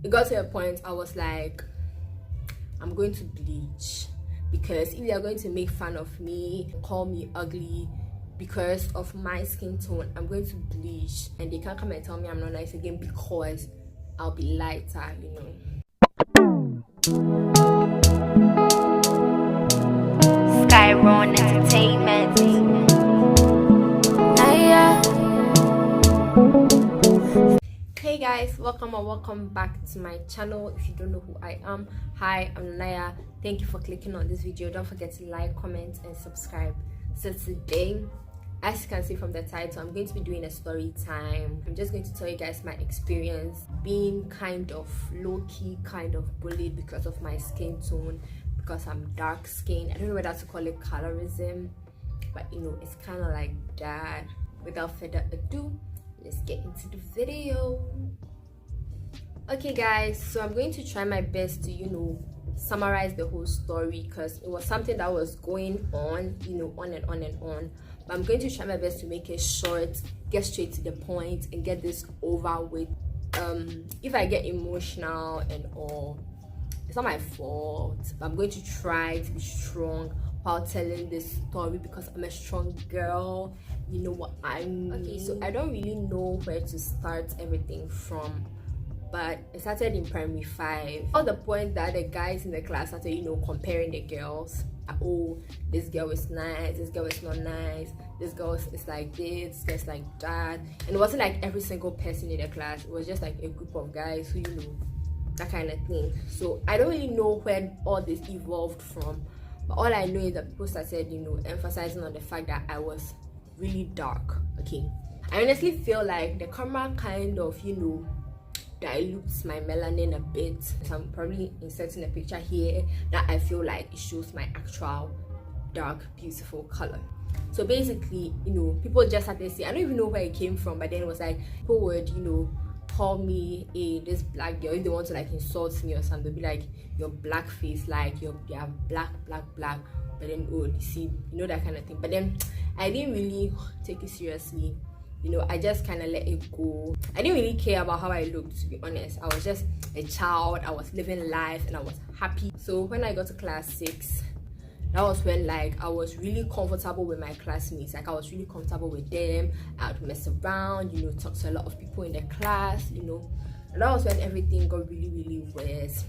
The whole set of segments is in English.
it got to a point I was like, I'm going to bleach, because if they're going to make fun of me, call me ugly because of my skin tone, I'm going to bleach, and they can't come and tell me I'm not nice again because I'll be lighter, you know. Skyron Entertainment. Hey guys, welcome back to my channel. If you don't know who I am, hi, I'm Naya. Thank you for clicking on this video. Don't forget to like, comment and subscribe. So today, as you can see from the title, I'm going to be doing a story time. I'm just going to tell you guys my experience being kind of low-key, kind of bullied because of my skin tone, because I'm dark skinned. I don't know whether to call it colorism, but you know, it's kind of like that. Without further ado, let's get into the video. Okay guys, so I'm going to try my best to, you know, summarize the whole story, because it was something that was going on, you know, on and on and on. But I'm going to try my best to make it short, get straight to the point and get this over with. If I get emotional and all, it's not my fault, but I'm going to try to be strong while telling this story, because I'm a strong girl, you know what I mean. Okay, so I don't really know where to start everything from, but it started in primary 5. At the point that the guys in the class started, you know, comparing the girls. Oh, this girl is nice, this girl is not nice, this girl is like this girl's like that. And it wasn't like every single person in the class, it was just like a group of guys who, you know, that kind of thing. So I don't really know where all this evolved from, but all I know is that people started, you know, emphasizing on the fact that I was really dark. Okay, I honestly feel like the camera kind of, you know, dilutes my melanin a bit. So I'm probably inserting a picture here that I feel like it shows my actual dark beautiful color. So basically, you know, people just had to say, I don't even know where it came from, but then it was like people would, you know, call me this black girl. If they want to like insult me or something, they'll be like, your black face, like you're black. But then, oh, you see, you know, that kind of thing. But then I didn't really take it seriously, you know. I just kind of let it go. I didn't really care about how I looked, to be honest. I was just a child, I was living life and I was happy. So when I got to class 6, that was when like I was really comfortable with my classmates. Like I was really comfortable with them. I would mess around, you know, talk to a lot of people in the class, you know. And that was when everything got really worse.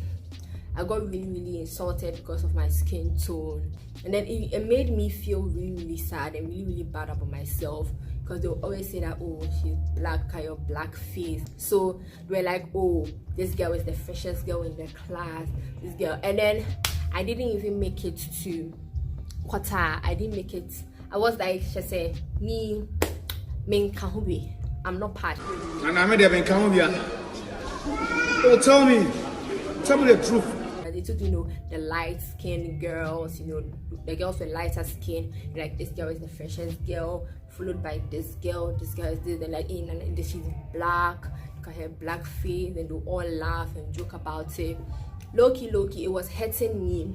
I got really insulted because of my skin tone, and then it made me feel really sad and really bad about myself, because they would always say that, oh, she's black, kind of black face. So they were like, oh, this girl is the freshest girl in the class, this girl. And then I didn't even make it to quarter. I didn't make it. I was like, she said, me Kahubi, I'm not part. And I made it Kahubi. Oh, tell me the truth. They took, you know, the light-skinned girls, you know, the girls with lighter skin, like this girl is the freshest girl, followed by this girl is this, and like, and she's black, got her black face, and they all laugh and joke about it. Low-key, it was hurting me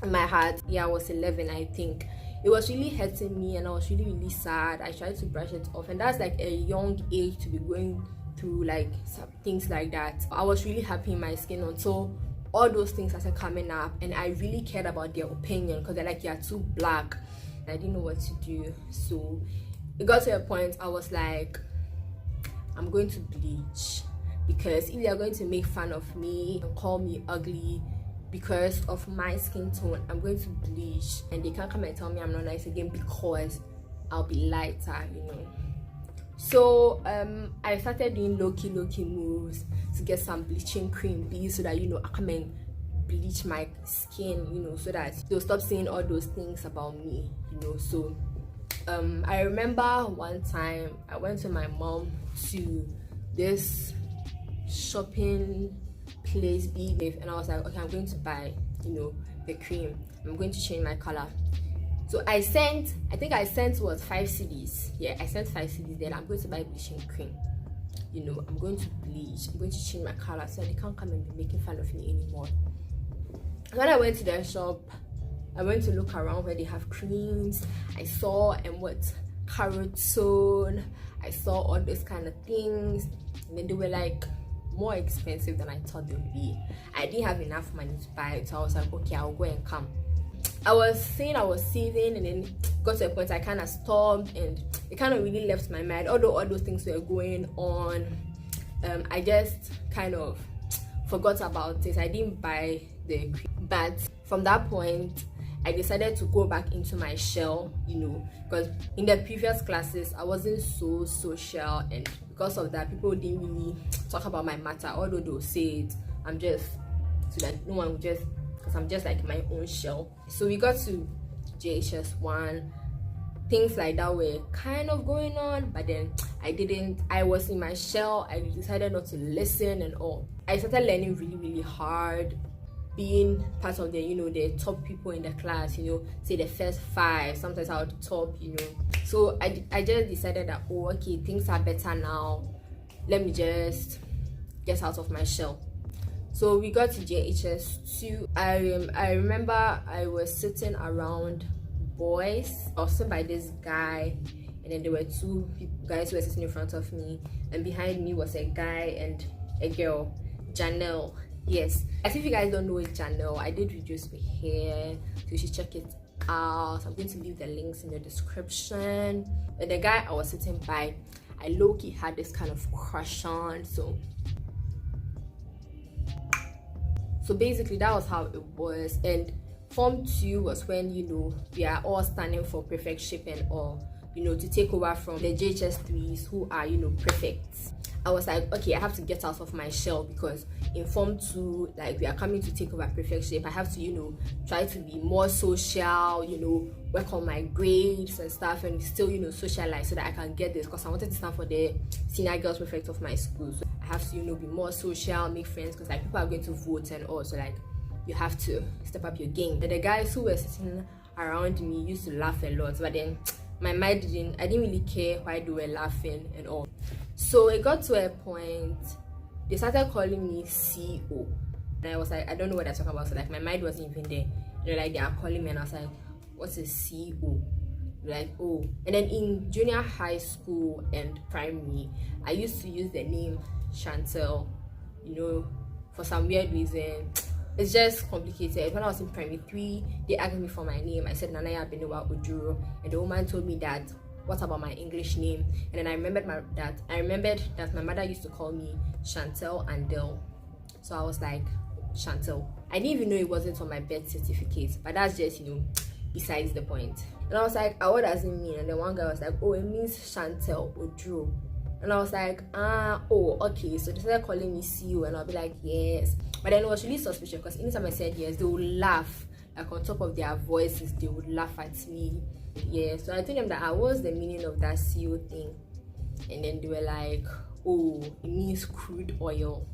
in my heart. Yeah, I was 11, I think. It was really hurting me and I was really sad. I tried to brush it off, and that's like a young age to be going through like things like that. I was really happy in my skin until all those things started coming up, and I really cared about their opinion, because they're like, you're too black. I didn't know what to do. So it got to a point I was like, I'm going to bleach, because if they're going to make fun of me and call me ugly because of my skin tone, I'm going to bleach, and they can't come and tell me I'm not nice again because I'll be lighter, you know. So I started doing low-key moves to get some bleaching cream, so that, you know, I come and bleach my skin, you know, so that they'll stop saying all those things about me, you know. So I remember one time I went with my mom to this shopping place, and I was like, okay, I'm going to buy, you know, the cream. I'm going to change my color. So I think I sent what, 5 CDs. Yeah, I sent 5 CDs. Then I'm going to buy bleaching cream, you know. I'm going to bleach, I'm going to change my color, so they can't come and be making fun of me anymore. When I went to their shop, I went to look around where they have creams. I saw carrot tone, I saw all those kind of things, and then they were like more expensive than I thought they would be. I didn't have enough money to buy it, so I was like, okay, I'll go and come. I was saying I was saving, and then got to a point I kind of stopped, and it kind of really left my mind. Although all those things were going on, I just kind of forgot about it. I didn't buy the cream. But from that point, I decided to go back into my shell, you know, because in the previous classes I wasn't so social, and because of that people didn't really talk about my matter, although they'll say it. I'm just so that no one would just, because I'm just like my own shell. So we got to JHS1, things like that were kind of going on, but then I was in my shell. I decided not to listen and all. I started learning really hard, being part of the, you know, the top people in the class, you know, say the first 5, sometimes I would top, you know. So I just decided that, oh, okay, things are better now, let me just get out of my shell. So we got to JHS2. I remember I was sitting around boys. I was sitting by this guy, and then there were 2 guys who were sitting in front of me, and behind me was a guy and a girl, Jannelle. Yes, as if you guys don't know it, Jannelle, I did videos with her, so you should check it out. I'm going to leave the links in the description. And the guy I was sitting by, I low-key had this kind of crush on. So basically that was how it was. And Form 2 was when, you know, we are all standing for prefectship and all, you know, to take over from the JHS3s who are, you know, prefects. I was like, okay, I have to get out of my shell, because in Form 2, like, we are coming to take over prefectship. I have to, you know, try to be more social, you know, work on my grades and stuff, and still, you know, socialize so that I can get this, because I wanted to stand for the senior girls prefect of my school. So I have to, you know, be more social, make friends, because like people are going to vote and all, so like you have to step up your game. But the guys who were sitting around me used to laugh a lot, but then my mind I didn't really care why they were laughing and all. So it got to a point they started calling me CO, and I was like, I don't know what they're talking about. So like my mind wasn't even there. They're like, they are calling me, and I was like, what's a CO? They're like, oh. And then in junior high school and primary, I used to use the name Chantel, you know, for some weird reason. It's just complicated. When I was in primary 3, they asked me for my name. I said Nayatheoriginal Oduro, and the woman told me that, what about my English name? And then I remembered that my mother used to call me Chantel Andel. So I was like, Chantel. I didn't even know it wasn't on my birth certificate, but that's just, you know, besides the point. And I was like, what does it mean? And then one guy was like, oh, it means Chantel Oduro. And I was like, oh, okay. So they started calling me CEO, and I'll be like, yes. But then it was really suspicious, because anytime I said yes, they would laugh. Like on top of their voices, they would laugh at me. Yeah, so I told them that what was the meaning of that CEO thing. And then they were like, oh, it means crude oil,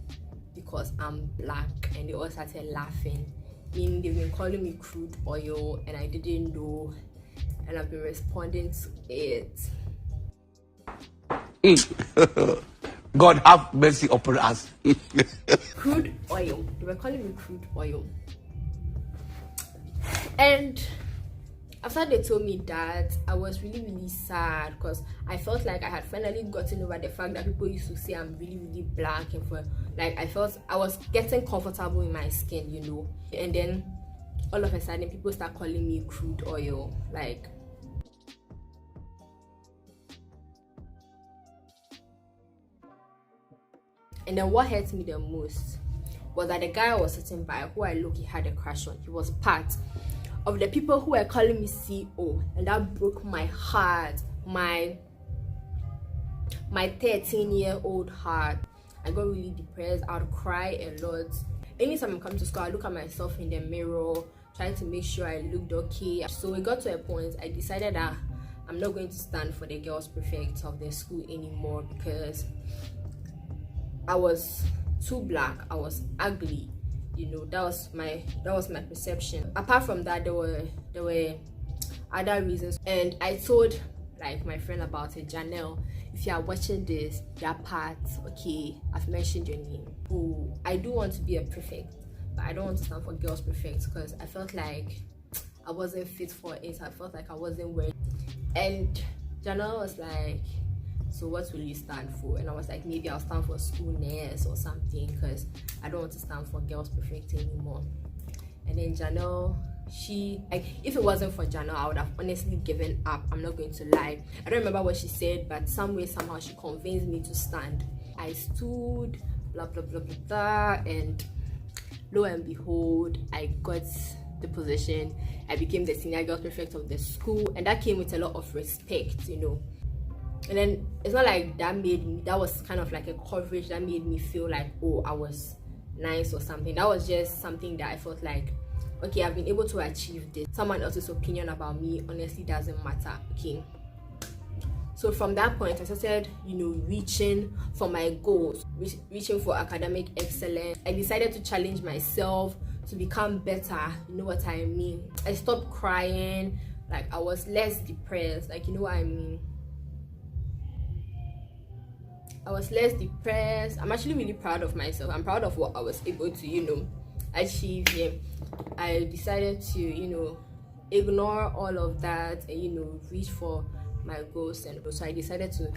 because I'm black. And they all started laughing. Meaning they've been calling me crude oil, and I didn't know. And I've been responding to it. God have mercy upon us. Crude oil. They were calling me crude oil. And after they told me that, I was really sad, because I felt like I had finally gotten over the fact that people used to say I'm really black, and for like I felt I was getting comfortable in my skin, you know. And then all of a sudden people start calling me crude oil, like. And then what hurt me the most was that the guy I was sitting by, who I looked, he had a crush on, he was part of the people who were calling me CO, and that broke my heart, my 13-year-old heart. I got really depressed. I would cry a lot. Anytime I come to school, I look at myself in the mirror, trying to make sure I looked okay. So it got to a point I decided that I'm not going to stand for the girls prefect of the school anymore, because I was too black, I was ugly, you know. That was my perception. Apart from that, there were other reasons, and I told like my friend about it, Jannelle. If you are watching this, your part, okay, I've mentioned your name. Oh, I do want to be a prefect, but I don't want to stand for girls prefect, because I felt like I wasn't fit for it. I felt like I wasn't worthy. And Jannelle was like, so what will you stand for? And I was like, maybe I'll stand for school nurse or something, because I don't want to stand for girls prefect anymore. And then Jannelle, she, like, if it wasn't for Jannelle, I would have honestly given up. I'm not going to lie. I don't remember what she said, but some way, somehow, she convinced me to stand. I stood, blah blah blah blah blah, and lo and behold, I got the position. I became the senior girl prefect of the school, and that came with a lot of respect, you know. And then it's not like that was kind of like a coverage that made me feel like, oh, I was nice or something. That was just something that I felt like, okay, I've been able to achieve this. Someone else's opinion about me honestly doesn't matter, okay? So from that point, I started, you know, reaching for my goals, reaching for academic excellence. I decided to challenge myself to become better, you know what I mean? I stopped crying, like I was less depressed, like, you know what I mean? I was less depressed. I'm actually really proud of myself. I'm proud of what I was able to, you know, achieve. Yeah. I decided to, you know, ignore all of that and, you know, reach for my goals. And so I decided to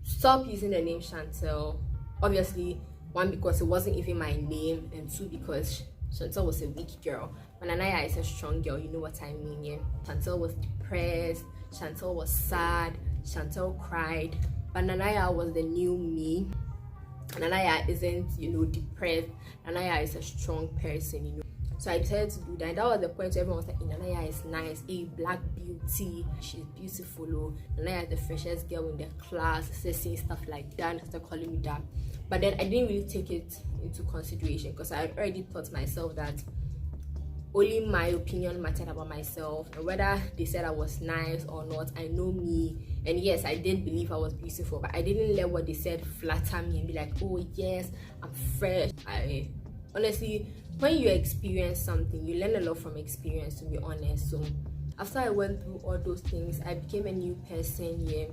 stop using the name Chantelle. Obviously, one, because it wasn't even my name, and two, because Chantelle was a weak girl, but Nanaya is a strong girl, you know what I mean? Yeah. Chantelle was depressed, Chantelle was sad, Chantelle cried, but Nanaya was the new me. Nanaya isn't, you know, depressed. Nanaya is a strong person, you know. So I decided to do that. And that was the point where everyone was like, Nanaya is nice, a black beauty, she's beautiful. Oh, Nanaya is the freshest girl in the class, saying stuff like that, and started calling me that. But then I didn't really take it into consideration, because I had already taught myself that only my opinion mattered about myself, and whether they said I was nice or not, I know me. And yes, I did believe I was beautiful, but I didn't let what they said flatter me and be like, oh yes, I'm fresh. I honestly, when you experience something, you learn a lot from experience, to be honest. So after I went through all those things, I became a new person. Yeah.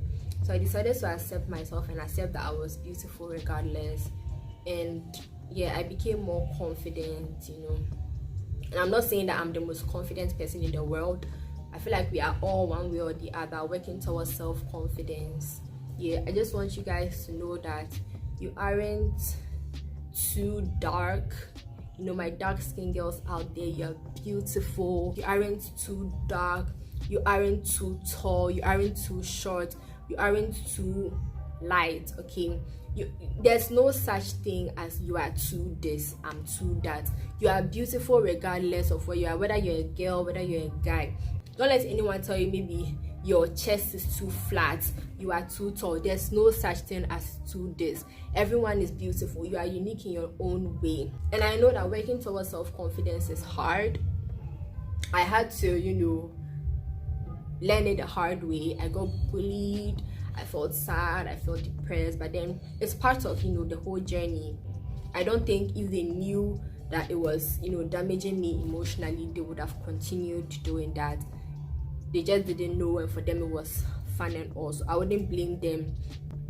So I decided to accept myself and accept that I was beautiful regardless. And yeah, I became more confident, you know. And I'm not saying that I'm the most confident person in the world. I feel like we are all, one way or the other, working towards self-confidence. Yeah, I just want you guys to know that you aren't too dark. You know, my dark skin girls out there, you're beautiful. You aren't too dark. You aren't too tall. You aren't too short. You aren't too light, okay? There's no such thing as you are too this, I'm too that. You are beautiful regardless of where you are, whether you're a girl, whether you're a guy. Don't let anyone tell you maybe your chest is too flat, you are too tall. There's no such thing as too this. Everyone is beautiful. You are unique in your own way. And I know that working towards self-confidence is hard. I had to, you know, learn it the hard way. I got bullied, I felt sad, I felt depressed, but then it's part of, you know, the whole journey. I don't think if they knew that it was, you know, damaging me emotionally, they would have continued doing that. They just didn't know, and for them it was fun and all, so I wouldn't blame them.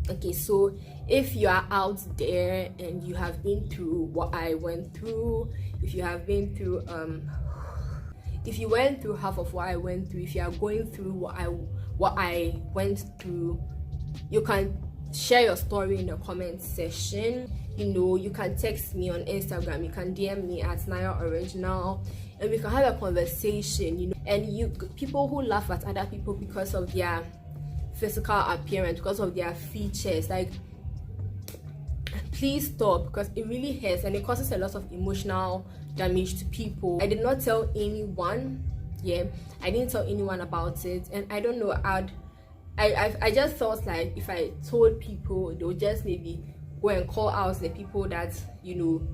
Okay, so if you are out there and you have been through what I went through, if you have been through if you went through half of what I went through, if you are going through what I went through, you can share your story in the comment section. You know, you can text me on Instagram, you can DM me at nayatheoriginal, and we can have a conversation, you know. And people who laugh at other people because of their physical appearance, because of their features, like, please stop, because it really hurts and it causes a lot of emotional damage to people. I did not tell anyone. Yeah, I didn't tell anyone about it, and I don't know, I just felt like if I told people, they'll just maybe go and call out the people that, you know,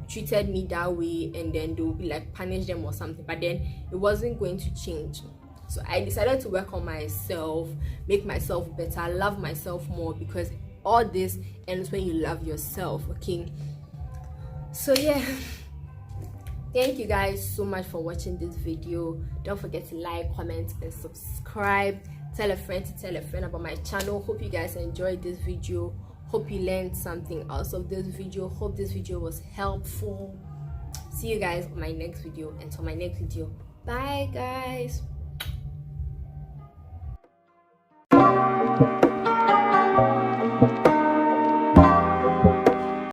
treated me that way, and then they'll be like, punish them or something, but then it wasn't going to change. So I decided to work on myself, make myself better, love myself more, because all this ends when you love yourself, okay? So yeah, thank you guys so much for watching this video. Don't forget to like, comment, and subscribe. Tell a friend to tell a friend about my channel. Hope you guys enjoyed this video. Hope you learned something out of this video. Hope this video was helpful. See you guys on my next video. Until my next video, bye guys.